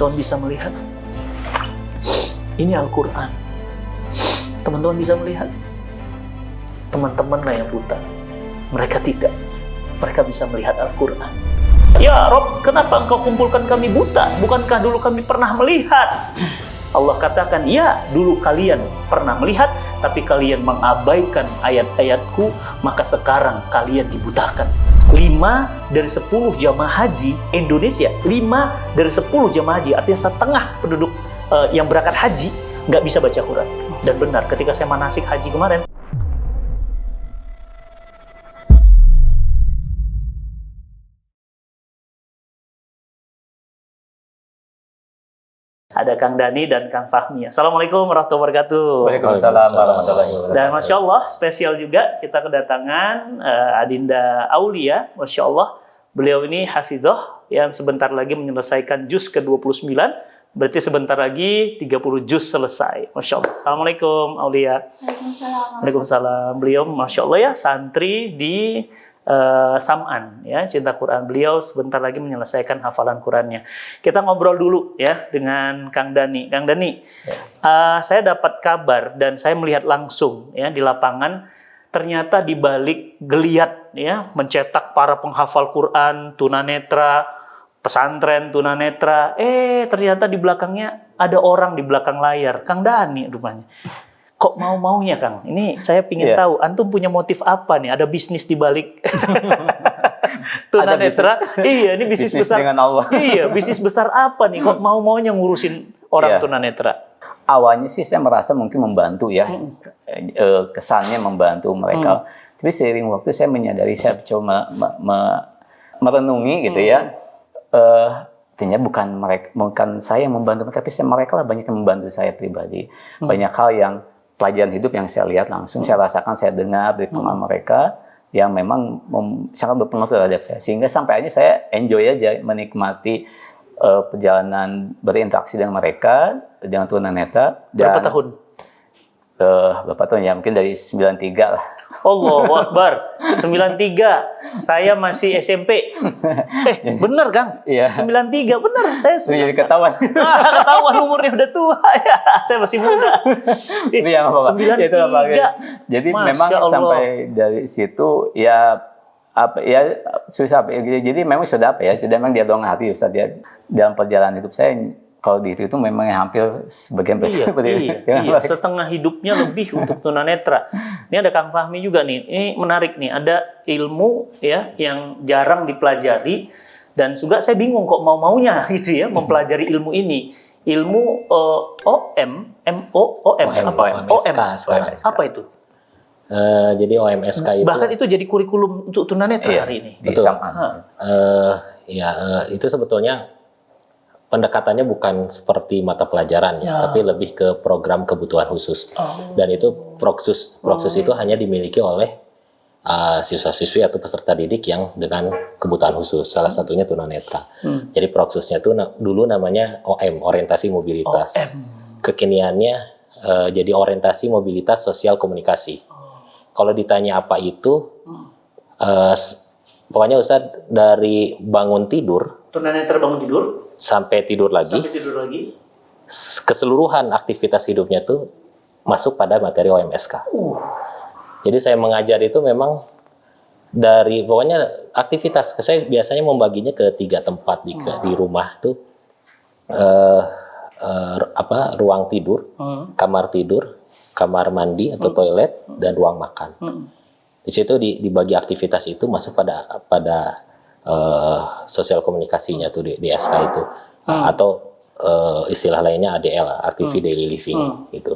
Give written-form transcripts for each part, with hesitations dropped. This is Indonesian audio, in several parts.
Teman-teman bisa melihat? Ini Al-Quran. Teman-teman bisa melihat? Teman-teman lah yang buta. Mereka tidak. Mereka bisa melihat Al-Quran. Ya Rob, kenapa engkau kumpulkan kami buta? Bukankah dulu kami pernah melihat? Allah katakan, ya dulu kalian pernah melihat, tapi kalian mengabaikan ayat-ayatku, maka sekarang kalian dibutakan. 5 dari 10 jamaah haji Indonesia, 5 dari 10 jamaah haji, artinya setengah penduduk yang berangkat haji nggak bisa baca Quran. Dan benar, ketika saya manasik haji kemarin, ada Kang Dani dan Kang Fahmi. Assalamualaikum warahmatullahi wabarakatuh. Waalaikumsalam warahmatullahi wabarakatuh. Dan Masya Allah, spesial juga kita kedatangan Adinda Aulia. Masya Allah, beliau ini hafidhah yang sebentar lagi menyelesaikan juz ke-29. Berarti sebentar lagi 30 juz selesai. Masya Allah. Assalamualaikum Aulia. Waalaikumsalam. Waalaikumsalam. Beliau Masya Allah ya, santri di Sam'an, ya, cinta Quran. Beliau sebentar lagi menyelesaikan hafalan Qurannya. Kita ngobrol dulu ya dengan Kang Dani. Kang Dani, saya dapat kabar dan saya melihat langsung ya di lapangan, ternyata di balik geliat ya mencetak para penghafal Quran tunanetra, pesantren tunanetra, ternyata di belakangnya ada orang di belakang layar, Kang Dani rupanya. Kok mau-maunya Kang? Ini saya ingin tahu, antum punya motif apa nih? Ada bisnis di balik tunanetra? Iya, ini bisnis besar dengan Allah. Iya, bisnis besar apa nih? Kok mau-maunya ngurusin orang tunanetra? Awalnya sih saya merasa mungkin membantu ya, kesannya membantu mereka. Tapi seiring waktu saya menyadari, saya coba merenungi gitu ya. Artinya bukan saya yang membantu, tapi mereka lah banyak yang membantu saya pribadi. Banyak hal yang pelajaran hidup yang saya lihat langsung, saya rasakan, saya dengar dari pengalaman mereka yang memang sangat berpengaruh terhadap saya. Sehingga sampai akhirnya saya enjoy aja menikmati perjalanan berinteraksi dengan mereka, dengan tunanetra. Berapa tahun? Berapa tahun ya? Mungkin dari 93 lah. Allahu Akbar. 93. Saya masih SMP. Bener Kang? Iya. 93, bener. Saya Jadi ketahuan. ketahuan umurnya udah tua ya. Saya masih muda. Tapi ya, 93. Jadi Masya memang Allah. sampai dari situ ya apa ya susah. Jadi memang sudah apa ya? Sudah memang dia doang hati Ustaz ya. Dalam perjalanan hidup saya kalau dihitung memang hampir sebagian besar iya. Setengah hidupnya lebih untuk tunanetra. Ini ada Kang Fahmi juga nih. Ini menarik nih. Ada ilmu ya yang jarang dipelajari dan juga saya bingung kok mau-maunya gitu ya mempelajari ilmu ini. Ilmu OMSK sekarang. Apa itu? Jadi OMSK itu Bahkan itu jadi kurikulum untuk tunanetra hari ini. Betul. Itu sebetulnya pendekatannya bukan seperti mata pelajaran ya, tapi lebih ke program kebutuhan khusus. Dan itu Proksus itu hanya dimiliki oleh siswa-siswi atau peserta didik yang dengan kebutuhan khusus. Salah satunya tunanetra. Jadi Proksusnya itu dulu namanya OM, orientasi mobilitas. Kekiniannya jadi orientasi mobilitas sosial komunikasi. Kalau ditanya apa itu, pokoknya Ustadz dari bangun tidur, Tunanetra bangun tidur sampai tidur lagi, keseluruhan aktivitas hidupnya tuh masuk pada materi OMSK. Jadi saya mengajar itu memang dari pokoknya aktivitas. Saya biasanya membaginya ke 3 tempat di rumah tuh, ruang tidur, kamar tidur, kamar mandi atau toilet, dan ruang makan. Di situ dibagi aktivitas itu masuk pada sosial komunikasinya tuh di SK itu, atau istilah lainnya ADL, Activity Daily Living gitu.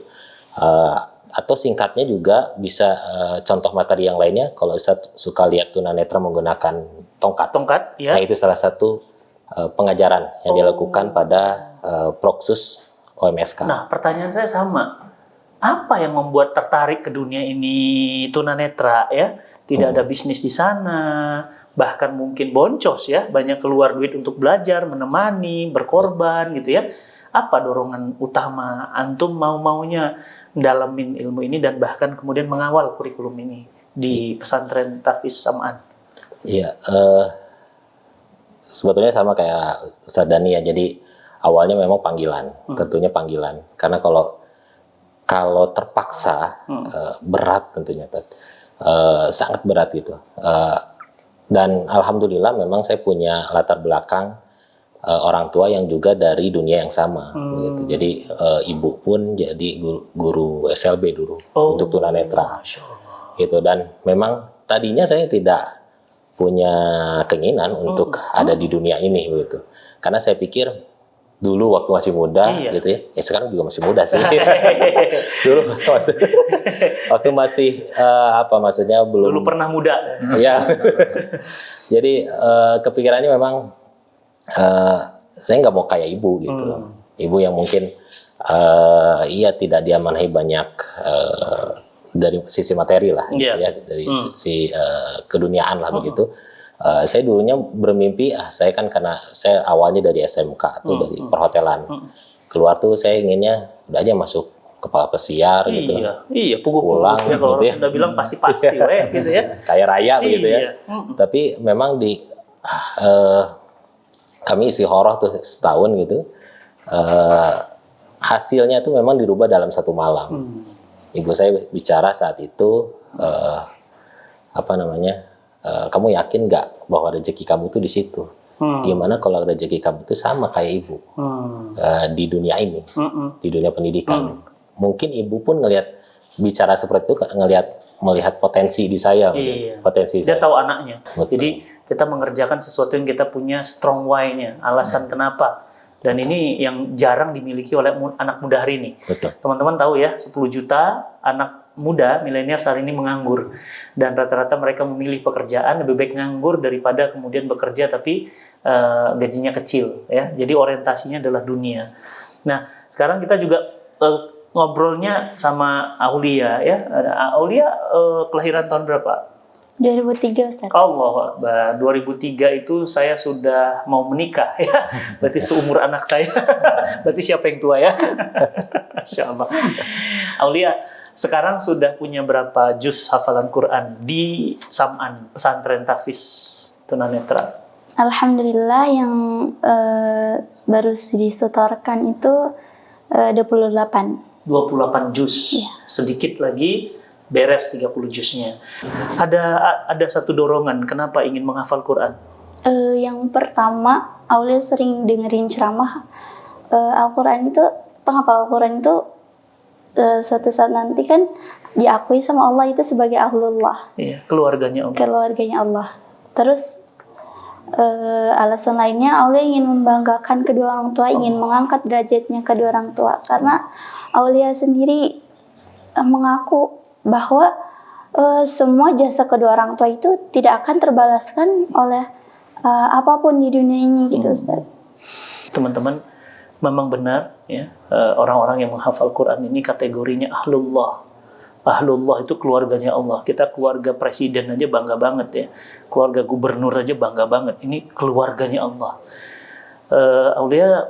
Atau singkatnya juga bisa contoh materi yang lainnya. Kalau Ustaz suka lihat tunanetra menggunakan tongkat, ya. Nah itu salah satu pengajaran yang dilakukan pada Proksus OMSK. Nah pertanyaan saya sama, apa yang membuat tertarik ke dunia ini tunanetra ya? Tidak ada bisnis di sana, bahkan mungkin boncos ya, banyak keluar duit untuk belajar, menemani, berkorban gitu ya. Apa dorongan utama antum mau-maunya dalamin ilmu ini dan bahkan kemudian mengawal kurikulum ini di pesantren Tahfiz Sam'an? Iya, sebetulnya sama kayak Ustaz Dani ya. Jadi awalnya memang panggilan, tentunya panggilan. Karena kalau terpaksa berat tentunya, sangat berat gitu. Dan alhamdulillah memang saya punya latar belakang orang tua yang juga dari dunia yang sama, gitu. Jadi ibu pun jadi guru SLB dulu untuk tunanetra, gitu. Dan memang tadinya saya tidak punya keinginan untuk ada di dunia ini, gitu. Karena saya pikir dulu waktu masih muda, gitu ya. Sekarang juga masih muda sih. Dulu waktu masih maksudnya belum. Dulu pernah muda. Ya. Jadi kepikirannya memang saya nggak mau kayak ibu gitu. Ibu yang mungkin tidak diamanahi banyak dari sisi materi lah, gitu ya, dari sisi keduniaan lah begitu. Saya dulunya bermimpi, saya kan karena saya awalnya dari SMK tuh dari perhotelan. Keluar tuh saya inginnya udah aja masuk kepala pesiar gitu. Iya, pulang ya, kalau gitu ya. sudah bilang pasti gitu ya. Kayak raya begitu ya. Tapi memang kami isi horoh tuh setahun gitu. Hasilnya tuh memang dirubah dalam satu malam. Ibu saya bicara saat itu kamu yakin nggak bahwa rezeki kamu tuh di situ? Gimana kalau rezeki kamu itu sama kayak ibu di dunia ini, di dunia pendidikan? Mungkin ibu pun bicara seperti itu, melihat potensi di saya, potensi dia saya. tahu anaknya. Betul. Jadi kita mengerjakan sesuatu yang kita punya strong why-nya, alasan kenapa. Dan ini yang jarang dimiliki oleh anak muda hari ini. Betul. Teman-teman tahu ya, 10 juta anak muda milenial saat ini menganggur, dan rata-rata mereka memilih pekerjaan lebih baik nganggur daripada kemudian bekerja tapi gajinya kecil ya. Jadi orientasinya adalah dunia. Nah, sekarang kita juga ngobrolnya sama Aulia ya. Aulia kelahiran tahun berapa? 2003 Ustaz. Allah Akbar. 2003 itu saya sudah mau menikah ya. Berarti seumur anak saya. Berarti siapa yang tua ya? Masya Allah. Aulia, sekarang sudah punya berapa juz hafalan Quran di Sam'an, pesantren tahfiz tunanetra? Alhamdulillah yang baru disetorkan itu 28. 28 juz. Iya. Sedikit lagi beres 30 juznya. Ada satu dorongan kenapa ingin menghafal Quran? Yang pertama, Aulia sering dengerin ceramah Al-Quran itu, penghafal Al-Quran itu suatu saat nanti kan diakui sama Allah itu sebagai ahlullah. Iya, keluarganya Allah. Keluarganya Allah. Terus alasan lainnya, Aulia ingin membanggakan kedua orang tua, ingin mengangkat derajatnya kedua orang tua. Karena Aulia sendiri mengaku bahwa semua jasa kedua orang tua itu tidak akan terbalaskan oleh apapun di dunia ini, gitu Ustaz. Teman-teman, memang benar ya, orang-orang yang menghafal Quran ini kategorinya ahlullah. Ahlullah itu keluarganya Allah. Kita keluarga presiden aja bangga banget ya. Keluarga gubernur aja bangga banget. Ini keluarganya Allah. Aulia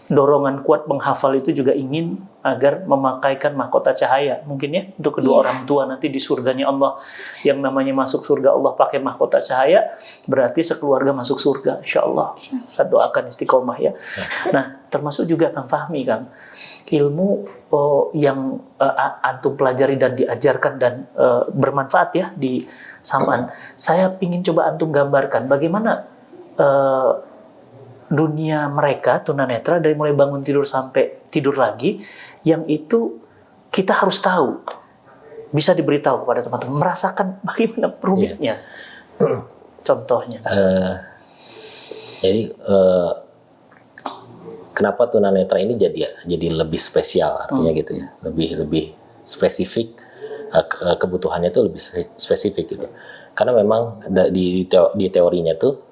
dorongan kuat menghafal itu juga ingin agar memakaikan mahkota cahaya. Mungkin ya, untuk kedua orang tua nanti di surganya Allah. Yang namanya masuk surga Allah pakai mahkota cahaya, berarti sekeluarga masuk surga. Insya Allah. Saya doakan istiqomah ya. Nah, termasuk juga Kang Fahmi, Kang. Ilmu yang antum pelajari dan diajarkan dan bermanfaat ya di Sam'an. Saya ingin coba antum gambarkan bagaimana dunia mereka tunanetra dari mulai bangun tidur sampai tidur lagi, yang itu kita harus tahu, bisa diberitahu kepada teman-teman, merasakan bagaimana rumitnya. Contohnya. Jadi kenapa tunanetra ini jadi lebih spesial, artinya gitu ya, lebih spesifik, kebutuhannya itu lebih spesifik gitu. Karena memang di teorinya tuh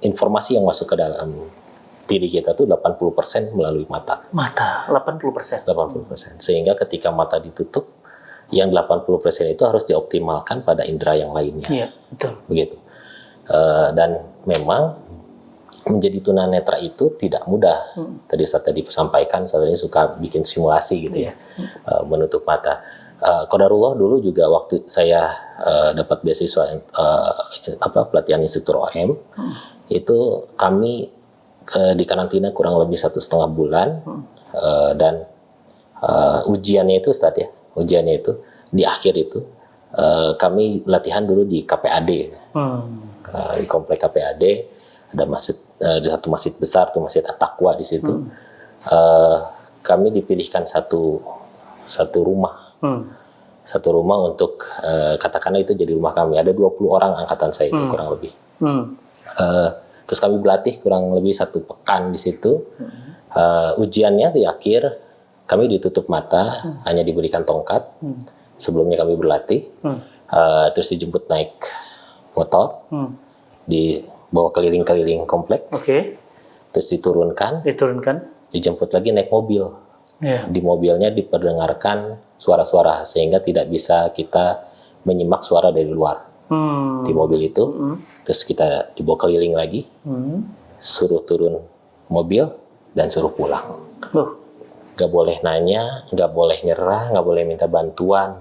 informasi yang masuk ke dalam diri kita tuh 80% melalui mata. Mata, 80%. 80%. Sehingga ketika mata ditutup, yang 80% itu harus dioptimalkan pada indera yang lainnya. Iya, betul. Begitu. Dan memang menjadi tunanetra itu tidak mudah. Tadi saya sampaikan, saya suka bikin simulasi gitu ya, menutup mata. Qadarullah dulu juga waktu saya dapat beasiswa pelatihan instruktur OM, itu kami di karantina kurang lebih 1,5 bulan. Dan ujiannya itu Ustadz ya, ujiannya itu di akhir itu kami latihan dulu di KPAD. Di komplek KPAD ada masjid, di satu masjid besar tuh, Masjid At-Taqwa di situ. Kami dipilihkan satu rumah. Satu rumah untuk katakanlah itu jadi rumah kami. Ada 20 orang angkatan saya itu kurang lebih. Terus kami berlatih kurang lebih 1 pekan di situ. Ujiannya di akhir kami ditutup mata, hanya diberikan tongkat. Sebelumnya kami berlatih, terus dijemput naik motor, dibawa keliling-keliling komplek, terus diturunkan, dijemput lagi naik mobil. Di mobilnya diperdengarkan suara-suara sehingga tidak bisa kita menyimak suara dari luar. Di mobil itu, terus kita dibawa keliling lagi, suruh turun mobil dan suruh pulang. Gak boleh nanya, gak boleh nyerah, gak boleh minta bantuan.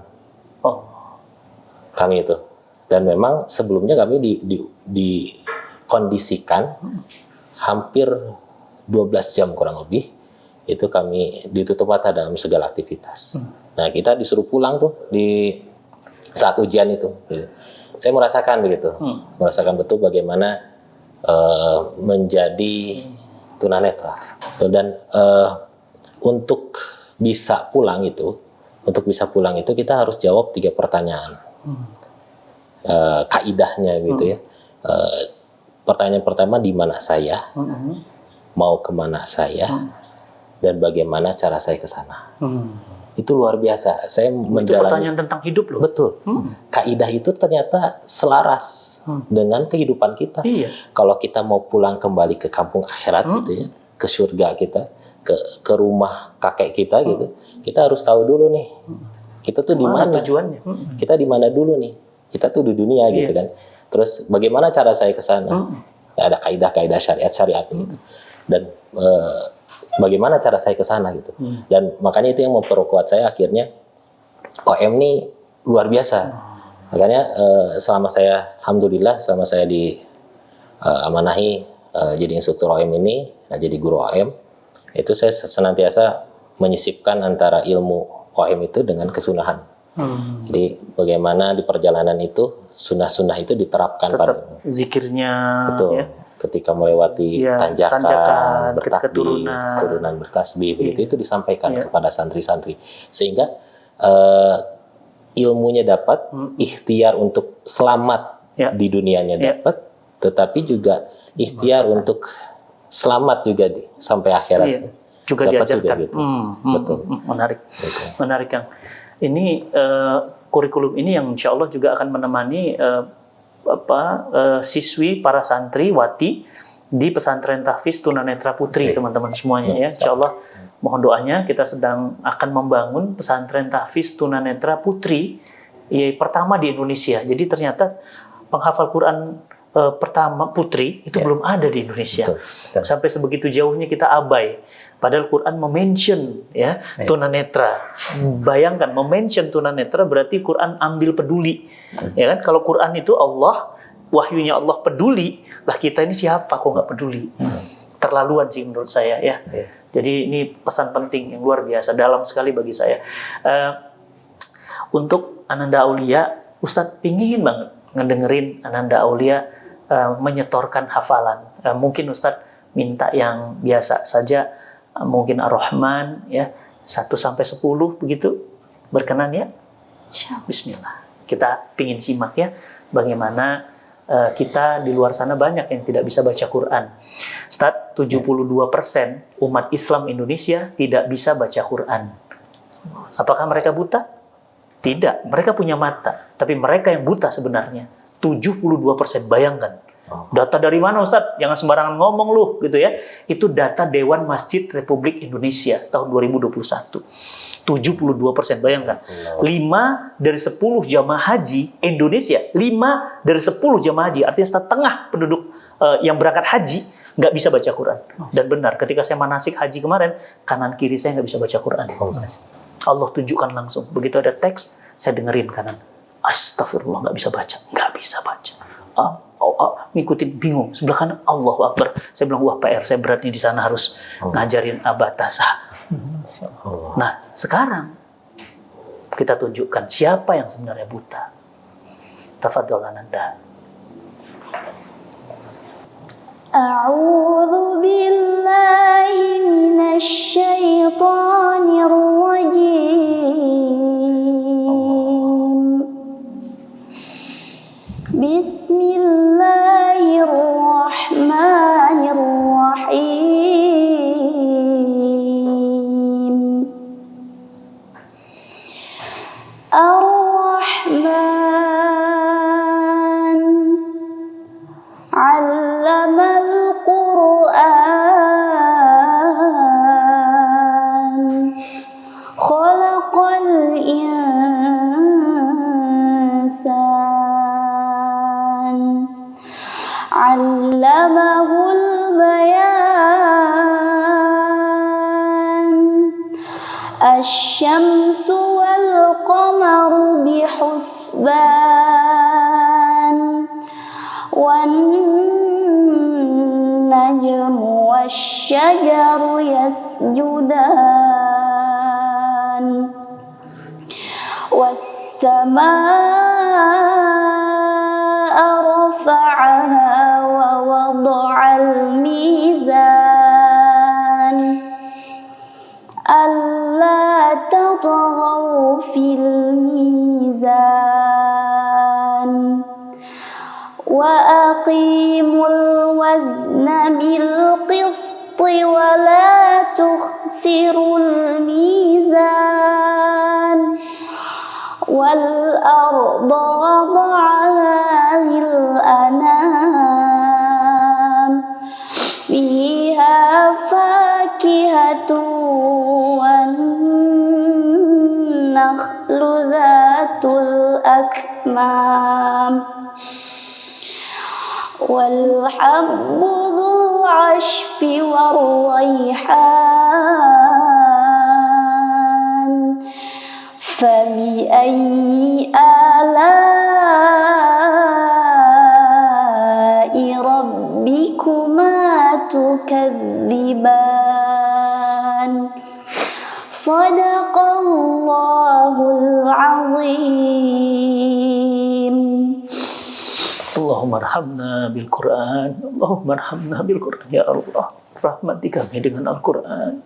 Kami itu. Dan memang sebelumnya kami dikondisikan hampir 12 jam kurang lebih. Itu kami ditutup mata dalam segala aktivitas. Nah, kita disuruh pulang tuh di saat ujian itu. Saya merasakan begitu. Merasakan betul bagaimana menjadi tunanetra. Dan untuk bisa pulang itu kita harus jawab 3 pertanyaan. Kaidahnya gitu ya. Pertanyaan pertama, di mana saya? Mau kemana saya? Dan bagaimana cara saya ke sana? Itu luar biasa. Saya Itu pertanyaan tentang hidup loh. Betul. Kaidah itu ternyata selaras dengan kehidupan kita. Iya. Kalau kita mau pulang kembali ke kampung akhirat gitu ya, ke surga kita, ke rumah kakek kita gitu, kita harus tahu dulu nih, kita tuh di mana tujuannya. Kita di mana dulu nih, kita tuh di dunia gitu kan. Terus bagaimana cara saya ke sana? Ya, ada kaidah-kaidah syariat gitu. Dan bagaimana cara saya ke sana gitu. Dan makanya itu yang memperkuat saya akhirnya OM ini luar biasa. Makanya selama saya alhamdulillah selama saya di amanahi jadi instruktur OM ini, jadi guru OM, itu saya senantiasa menyisipkan antara ilmu OM itu dengan kesunahan. Jadi bagaimana di perjalanan itu sunnah-sunnah itu diterapkan Tetap pada zikirnya. betul. Ya. Ketika melewati tanjakan, ketika bertakbir, turunan bertasbih, begitu itu disampaikan kepada santri-santri, sehingga ilmunya dapat, ikhtiar untuk selamat di dunianya dapat, tetapi juga ikhtiar untuk selamat juga sampai akhirat. Juga dapat diajarkan. Juga gitu. Betul. Menarik, Betul. menarik Kang. Ini kurikulum ini yang insya Allah juga akan menemani siswi para santriwati di pesantren tahfiz tunanetra putri, teman-teman semuanya ya. Insya Allah mohon doanya, kita sedang akan membangun pesantren tahfiz tunanetra putri pertama di Indonesia. Jadi ternyata penghafal Quran pertama putri itu belum ada di Indonesia. Betul. Sampai sebegitu jauhnya kita abai. Padahal Quran mention tunanetra. Bayangkan mention tunanetra berarti Quran ambil peduli. Ya kan? Kalau Quran itu Allah, wahyunya Allah peduli, lah kita ini siapa kok nggak peduli? Terlaluan sih menurut saya ya. Jadi ini pesan penting yang luar biasa, dalam sekali bagi saya. Untuk Ananda Aulia, Ustadz pingin banget ngedengerin Ananda Aulia menyetorkan hafalan. Mungkin Ustadz minta yang biasa saja. Mungkin Ar-Rahman ya 1-10 begitu, berkenan ya? Bismillah. Kita pingin simak ya bagaimana kita di luar sana banyak yang tidak bisa baca Quran. Ustaz, 72% umat Islam Indonesia tidak bisa baca Quran. Apakah mereka buta? Tidak, mereka punya mata, tapi mereka yang buta sebenarnya 72%. Bayangkan. Data dari mana Ustadz? Jangan sembarangan ngomong lu gitu ya. Itu data Dewan Masjid Republik Indonesia tahun 2021. 72%, bayangkan. 5 dari 10 jamaah haji Indonesia, 5 dari 10 jamaah haji, artinya setengah penduduk yang berangkat haji nggak bisa baca Quran. Dan benar, ketika saya manasik haji kemarin, kanan kiri saya nggak bisa baca Quran. Allah tunjukkan langsung. Begitu ada teks, saya dengerin kanan. Astagfirullah, nggak bisa baca. Nggak bisa baca. ngikutin, bingung. Sebelah kanan, Allahu Akbar. Saya bilang, wah PR, saya berat nih di sana harus ngajarin abatasa. Nah, sekarang kita tunjukkan siapa yang sebenarnya buta. Tafadhol Ananda. A'udzu billahi minasy syaithanir rajim. Bismillahirrahmanirrahim. Ar-Rahman 'allamal Qur'an, khalaqal insan, 'allamahul bayan. Asy-syamsu wal qamaru bihusban, wan najmu wasy-syajaru yasjudan, was-samaa'a rafa'aha wa wada'al mizan, alla tatghaw fil mizan, wa aqimul wazna bil qisti wa la tukhsirul mizan, wal arda wada'aha lil anam, fiha fakihatu wan nakhlu dhatul akmam, wal habbu dhul 'ashfi war rayhan, fabi ayyi ala'i rabbikuma tukadziban. Shadaqallahul azim. Allahumma arhamna bil Quran. Allahumma arhamna bil Quran. Ya Allah, rahmati kami dengan Al-Quran.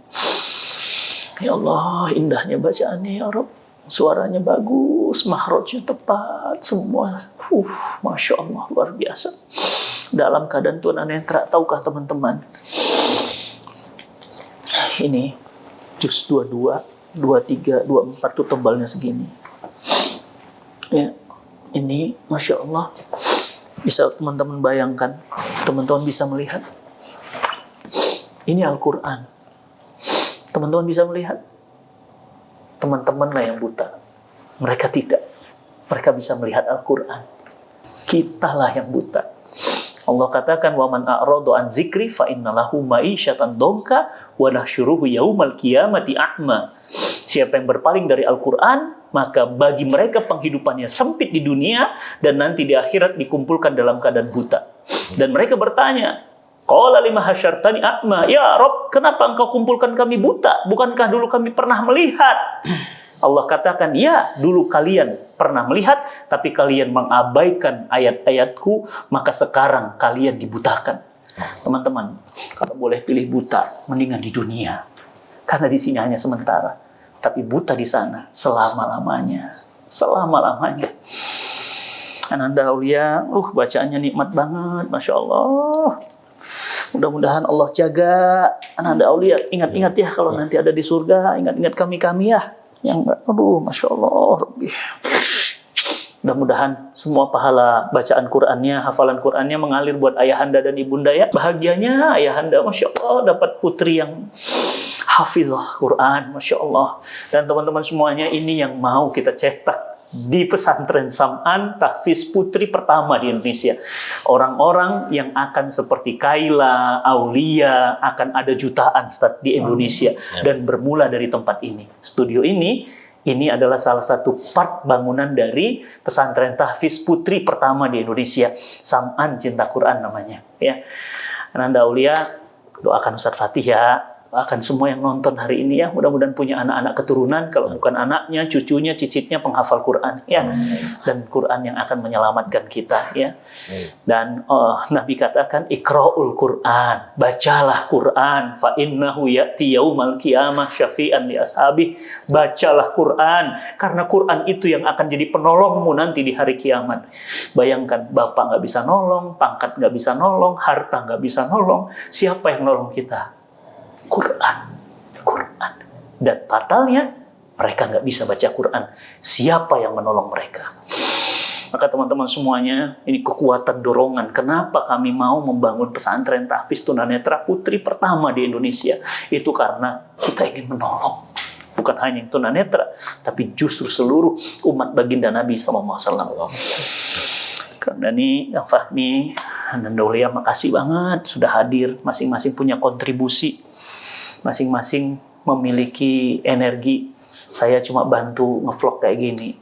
Ya Allah, indahnya bacaannya ya Rabb. Suaranya bagus, mahrajnya tepat, semua. Masya Allah, luar biasa. Dalam keadaan Tuhan yang tahukah teman-teman? Ini juz 22, 23, 24 tuh tebalnya segini. Ya, ini Masya Allah. Bisa teman-teman bayangkan, teman-teman bisa melihat. Ini Al-Quran. Teman-teman bisa melihat. Teman-temanlah yang buta. Mereka tidak. Mereka bisa melihat Al-Quran. Kitalah yang buta. Allah katakan, وَمَنْ أَعْرَضُ عَنْ ذِكْرِ فَإِنَّ لَهُ مَعِيشَةً ضَنْكَ وَنَحْشُرُهُ يَوْمَ الْقِيَامَةِ أَعْمَى. Siapa yang berpaling dari Al-Quran, maka bagi mereka penghidupannya sempit di dunia, dan nanti di akhirat dikumpulkan dalam keadaan buta. Dan mereka bertanya, qala lima hasyartani a'ma, ya Rabb, kenapa engkau kumpulkan kami buta? Bukankah dulu kami pernah melihat? Allah katakan, ya dulu kalian pernah melihat, tapi kalian mengabaikan ayat-ayatku, maka sekarang kalian dibutakan. Teman-teman, kalau boleh pilih buta, mendingan di dunia. Karena di sini hanya sementara. Tapi buta di sana selama-lamanya. Selama-lamanya. Ananda Aulia, bacaannya nikmat banget, Masya Allah. Mudah-mudahan Allah jaga Ananda Aulia. Ingat-ingat ya, kalau nanti ada di surga, ingat-ingat kami-kami ya. Yang Masya Allah, Rabbi. Mudah-mudahan semua pahala bacaan Qur'annya, hafalan Qur'annya mengalir buat ayahanda dan ibunda ya. Bahagianya ayahanda, Masya Allah, dapat putri yang hafizah Quran, Masya Allah. Dan teman-teman semuanya, ini yang mau kita cetak di pesantren Sam'an, tahfiz putri pertama di Indonesia. Orang-orang yang akan seperti Kaila, Aulia, akan ada jutaan Ustaz di Indonesia. Dan bermula dari tempat ini. Studio ini Ini adalah salah satu part bangunan dari pesantren tahfiz putri pertama di Indonesia, Sam'an Cinta Quran namanya. Ya, Ananda Aulia, doakan Ustadz Fatih ya, doakan semua yang nonton hari ini ya, mudah-mudahan punya anak-anak keturunan, kalau bukan anaknya, cucunya, cicitnya penghafal Quran ya, dan Quran yang akan menyelamatkan kita ya. Dan Nabi katakan iqra'ul Quran, bacalah Quran, fa innahu ya'ti yaumal qiyamah syafi'an li ashabi, bacalah Quran karena Quran itu yang akan jadi penolongmu nanti di hari kiamat. Bayangkan, bapak nggak bisa nolong, pangkat nggak bisa nolong, harta nggak bisa nolong, siapa yang nolong kita? Quran. Dan fatalnya mereka nggak bisa baca Quran. Siapa yang menolong mereka? Maka teman-teman semuanya, ini kekuatan dorongan. Kenapa kami mau membangun pesantren tahfiz tunanetra putri pertama di Indonesia? Itu karena kita ingin menolong. Bukan hanya yang tunanetra, tapi justru seluruh umat baginda Nabi SAW. Kang Dani, Kang Fahmi, Ananda Aulia, makasih banget sudah hadir. Masing-masing punya kontribusi. Masing-masing memiliki energi. Saya cuma bantu ngevlog kayak gini.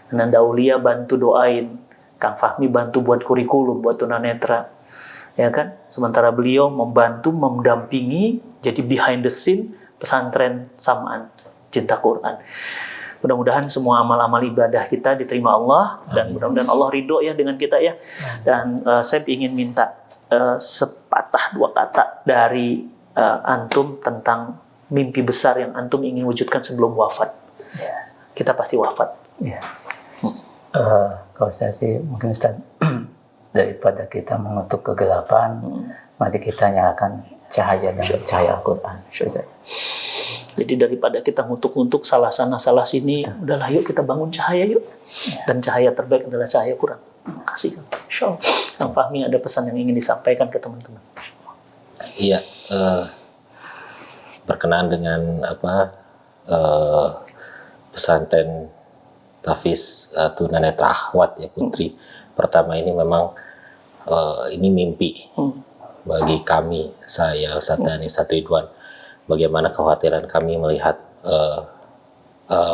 Ananda Aulia bantu doain. Kang Fahmi bantu buat kurikulum buat tunanetra. Ya kan? Sementara beliau membantu, mendampingi, jadi behind the scene pesantren Sam'an Cinta Quran. Mudah-mudahan semua amal-amal ibadah kita diterima Allah, dan mudah-mudahan Allah ridho ya dengan kita ya. Dan saya ingin minta sepatah dua kata dari antum tentang mimpi besar yang antum ingin wujudkan sebelum wafat. Ya. Kita pasti wafat. Ya. Kalau saya sih mungkin Ustaz, daripada kita mengutuk kegelapan, mari kita nyalakan cahaya dan cahaya Al-Quran. Jadi daripada kita ngutuk-ngutuk salah sana salah sini, udahlah yuk kita bangun cahaya yuk. Dan cahaya terbaik adalah cahaya Quran. Terima kasih. Insyaallah. Kang Fahmi ada pesan yang ingin disampaikan ke teman-teman. Iya, berkenaan dengan pesantren tahfiz tunanetra Ahwat ya putri pertama ini, memang ini mimpi bagi kami, saya Ustadz Dani Ridwan. Bagaimana kekhawatiran kami melihat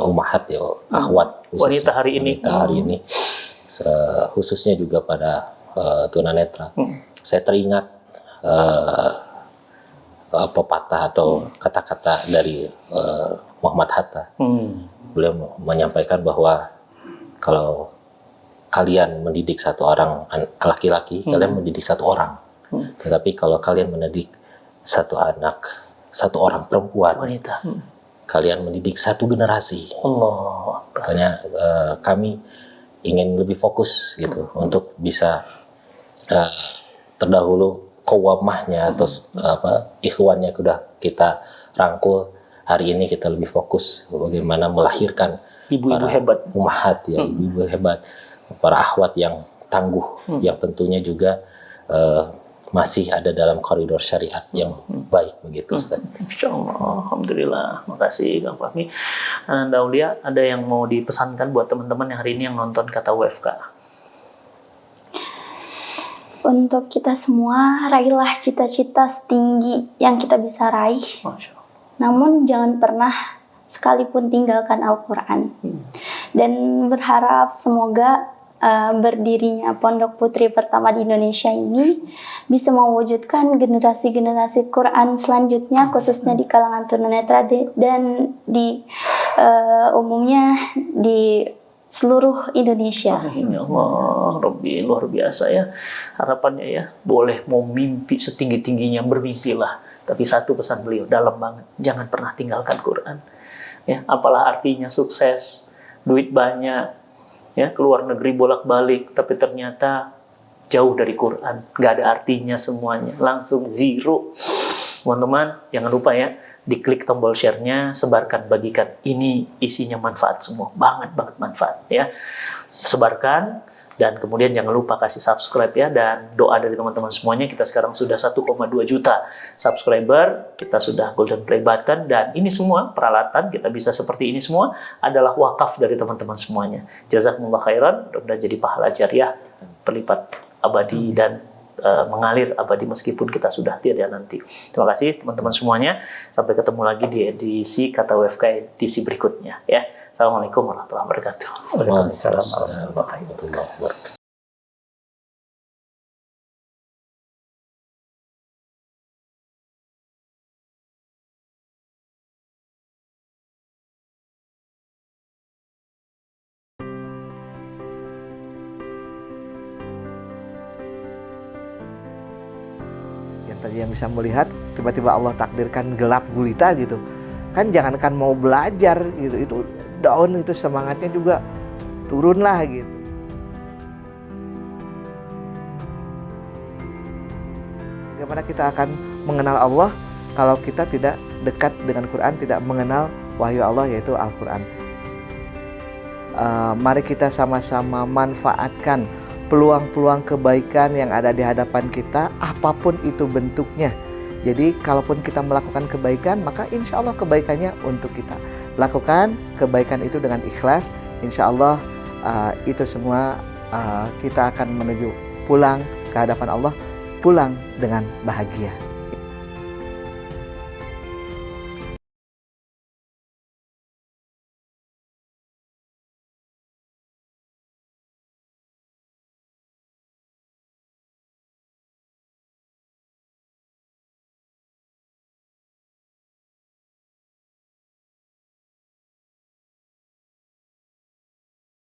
ummahat ya, Ahwat wanita hari ini, khususnya juga pada tunanetra. Saya teringat pepatah atau kata-kata dari Muhammad Hatta. Beliau menyampaikan bahwa kalau kalian mendidik satu orang laki-laki, kalian mendidik satu orang. Tetapi kalau kalian mendidik satu anak, satu orang perempuan, wanita, kalian mendidik satu generasi. Allah. Makanya kami ingin lebih fokus gitu untuk bisa terdahulu qawamahnya atau ikhwannya sudah kita rangkul. Hari ini kita lebih fokus bagaimana melahirkan ibu-ibu hebat, ummahat ya, ibu-ibu hebat, para ahwat yang tangguh, yang tentunya juga masih ada dalam koridor syariat yang baik begitu Ustaz. Insyaallah, alhamdulillah. Makasih Kang Fahmi. Ananda Aulia, ada yang mau dipesankan buat teman-teman yang hari ini yang nonton Kata WFK? Untuk kita semua, raihlah cita-cita setinggi yang kita bisa raih. Masya Allah. Namun jangan pernah sekalipun tinggalkan Al-Quran. Dan berharap semoga berdirinya Pondok Putri pertama di Indonesia ini bisa mewujudkan generasi-generasi Quran selanjutnya, khususnya di kalangan tunanetra dan di umumnya di seluruh Indonesia. Ya Allah, Rabbi, luar biasa ya harapannya ya. Boleh mau mimpi setinggi-tingginya, bermimpilah. Tapi satu pesan beliau dalam banget, jangan pernah tinggalkan Quran. Ya, apalah artinya sukses, duit banyak, ya, keluar negeri bolak-balik, tapi ternyata jauh dari Quran, nggak ada artinya semuanya, langsung zero. Teman-teman, jangan lupa ya, diklik tombol share-nya, sebarkan, bagikan. Ini isinya manfaat semua, banget manfaat ya. Sebarkan, dan kemudian jangan lupa kasih subscribe ya, dan doa dari teman-teman semuanya. Kita sekarang sudah 1,2 juta subscriber, kita sudah golden play button, dan ini semua peralatan kita bisa seperti ini semua adalah wakaf dari teman-teman semuanya. Jazakumullah khairan, mudah-mudahan jadi pahala jariah berlipat abadi dan mengalir abadi meskipun kita sudah tiada nanti. Terima kasih teman-teman semuanya. Sampai ketemu lagi di edisi Kata WFK edisi berikutnya ya. Assalamualaikum warahmatullahi wabarakatuh. Waalaikumsalam warahmatullahi wabarakatuh. Yang tadi yang bisa melihat, tiba-tiba Allah takdirkan gelap gulita gitu. Kan jangankan mau belajar gitu, itu down, itu semangatnya juga turun lah gitu. Bagaimana kita akan mengenal Allah kalau kita tidak dekat dengan Quran, tidak mengenal wahyu Allah yaitu Al-Quran. Mari kita sama-sama manfaatkan peluang-peluang kebaikan yang ada di hadapan kita, apapun itu bentuknya. Jadi kalaupun kita melakukan kebaikan, maka insya Allah kebaikannya untuk kita. Lakukan kebaikan itu dengan ikhlas, insya Allah itu semua kita akan menuju pulang ke hadapan Allah, pulang dengan bahagia.